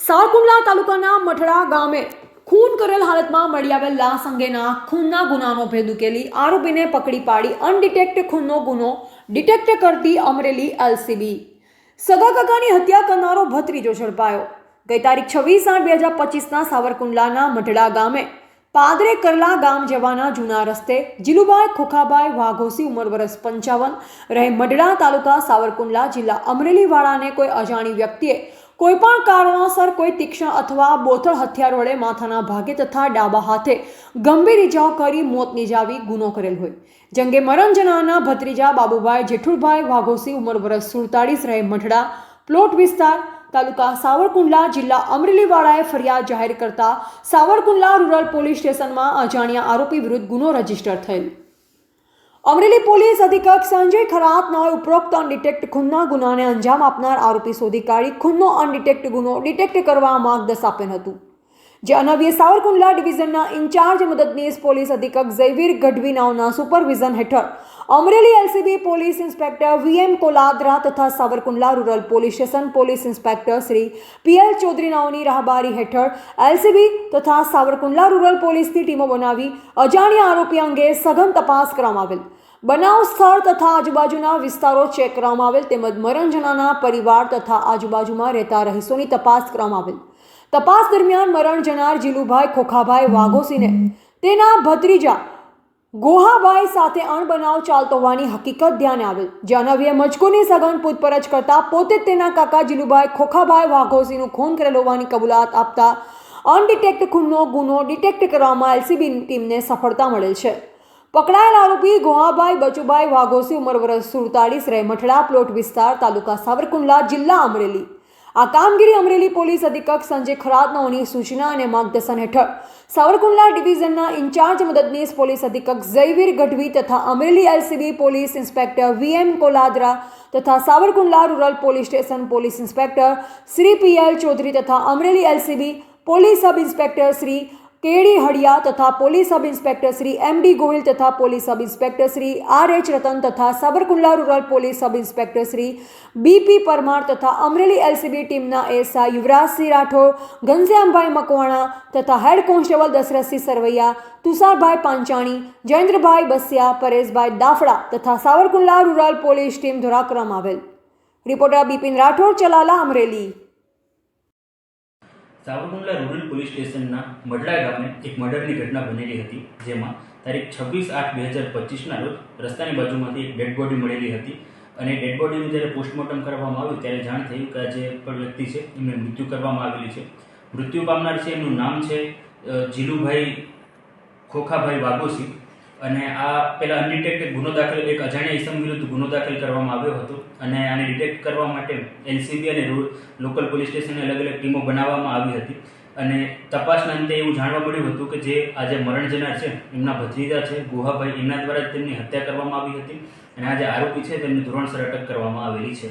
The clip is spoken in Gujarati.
સાવરકુંડલા તાલુકાના મઠડા ગામે ખૂન કરેલ હાલતમાં મળી આવેલ લાશ અંગેના ખૂનના ગુનાનો ભેદ ઉકેલી આરોપીને પકડી પાડી અનડિટેક્ટ ખૂનનો ગુનો ડિટેક્ટ કરતી અમરેલી એલસીબી। સગા કાકાની હત્યા કરનારો ભત્રીજો ઝડપાયો। ગઈ તારીખ 26/8/2025ના સાવરકુંડલાના મઠડા ગામે પાદરે કરલા ગામ જવાના જૂના રસ્તે જીલુભાઈ ખોખાભાઈ વાઘોસી ઉંમર વર્ષ 55 રહે મઢડા તાલુકા સાવરકુંડલા જિલ્લા અમરેલી વાળાને કોઈ અજાણી વ્યક્તિએ કોઈપણ કારણોસર કોઈ તીક્ષ્ણ અથવા બોથડ હથિયાર વડે માથાના ભાગે તથા ડાબા હાથે ગંભીર ઇજાઓ કરી મોત નિજાવી ગુનો કરેલ હોય। જંગે મરણ જનારના ભત્રીજા બાબુભાઈ જેઠુભાઈ વાઘોસી ઉંમર વર્ષ 47 રહે મઢડા પ્લોટ વિસ્તાર તાલુકા સાવરકુંડલા જિલ્લા અમરેલી વાળાએ ફરિયાદ જાહેર કરતા સાવરકુંડલા રૂરલ પોલીસ સ્ટેશનમાં અજાણ્યા આરોપી વિરુદ્ધ ગુનો રજીસ્ટર થયેલ। અમરેલી પોલીસ અધિક્ષક સંજય ખરાતનાએ ઉપરોક્ત અનડિટેક્ટ ખૂનના ગુનાને અંજામ આપનાર આરોપી શોધી કાઢી ખૂનનો અનડિટેક્ટ ગુનો ડિટેક્ટ કરવા માર્ગદર્શન આપેલ હતું। જે અન્વયે સાવરકુંડલા ડિવિઝનના ઇન્ચાર્જ મદદનીશ પોલીસ અધિક્ષક ઝૈવીર ગઢવી નાઓના સુપરવિઝન હેઠળ Amreli LCB police inspector VM Koladara તથા Savarkundla rural police station police inspector Shri PL Chaudhari નાઓની રાહબારી હેઠળ એલસીબી તથા સાવરકુંડલા રૂરલ પોલીસની ટીમો બનાવી અજાણ્યા આરોપી અંગે સઘન તપાસ કરવામાં આવેલ। બનાવ સ્થળ તથા આજુબાજુના વિસ્તારો ચેક કરવામાં આવેલ તેમજ મરણ જનારના પરિવાર તથા આજુબાજુમાં રહેતા રહીશોની તપાસ કરવામાં આવેલ। તપાસ દરમિયાન મરણ જનાર જીલુભાઈ ખોખાભાઈ વાઘોસીને તેના ભત્રીજા ગોહાભાઈ સાથે અણબનાવ ચાલતો હોવાની હકીકત ધ્યાને આવેલ। જે અન્વયે મજકૂરની સઘન પૂછપરછ કરતા પોતે તેના કાકા જીલુભાઈ ખોખાભાઈ વાઘોસીનું ખૂન કરેલ હોવાની કબૂલાત આપતા અનડિટેક્ટ ખૂનનો ગુનો ડિટેક્ટ કરવામાં એલસીબી ટીમને સફળતા મળેલ છે। પકડાયેલ આરોપી ગોહાભાઈ બચુભાઈ વાઘોસી ઉંમર વર્ષ 47 રહે મઠડા પ્લોટ વિસ્તાર તાલુકા સાવરકુંડલા જિલ્લા અમરેલી। આ કામગીરી અમરેલી પોલીસ અધિક્ષક સંજય ખરાતનાઓની સૂચના અને માર્ગદર્શન હેઠળ સાવરકુંડલા ડિવિઝનના ઇન્ચાર્જ મદદનીશ પોલીસ અધિક્ષક ઝૈવીર ગઢવી તથા Amreli LCB police inspector VM Koladara તથા Savarkundla rural police station police inspector Shri PL Chaudhari તથા Amreli LCB police sub inspector Shri KD Hadiya તથા police sub inspector Shri MD Gohil તથા police sub inspector Shri RH Ratan તથા Savarkundla rural police sub inspector Shri BP Parmar તથા અમરેલી એલસીબી ટીમના એસઆઈ યુવરાજસિંહ રાઠોડ ઘનશ્યામભાઈ મકવાણા તથા હેડ કોન્સ્ટેબલ દશરથસિંહ સરવૈયા તુષારભાઈ પાંચાણી જયેન્દ્રભાઈ બસિયા પરેશભાઈ દાફડા તથા સાવરકુંડલા રૂરલ પોલીસ ટીમ દ્વારા કરવામાં આવેલ। Reporter Bipin Rathod Chalala Amreli. Savarkundla rural police સ્ટેશનના મઢડા ગામે એક મર્ડરની ઘટના બનેલી હતી, જેમાં તારીખ 26/8/2025ના રોજ રસ્તાની બાજુમાંથી એક ડેડ બોડી મળેલી હતી અને ડેડ બોડીનું જ્યારે પોસ્ટમોર્ટમ કરવામાં આવ્યું ત્યારે જાણ થયું કે આ જે પણ વ્યક્તિ છે એમને મૃત્યુ કરવામાં આવેલી છે। મૃત્યુ પામનાર છે એમનું નામ છે જીલુભાઈ ખોખાભાઈ વાઘોસી અને આ પહેલાં અનડિટેક્ટેડ ગુનો દાખલ એક અજાણ્યા ઇસમ વિરુદ્ધ ગુનો દાખલ કરવામાં આવ્યો હતો અને આને ડિટેક્ટ કરવા માટે એલસીબી અને લોકલ પોલીસ સ્ટેશનની અલગ અલગ ટીમો બનાવવામાં આવી હતી અને તપાસના અંતે એવું જાણવા મળ્યું હતું કે જે આજે મરણ જનાર છે એમના ભત્રીજા છે ગોહાભાઈ, એમના દ્વારા જ તેમની હત્યા કરવામાં આવી હતી અને આ જે આરોપી છે તેમને ધોરણસર અટક કરવામાં આવેલી છે।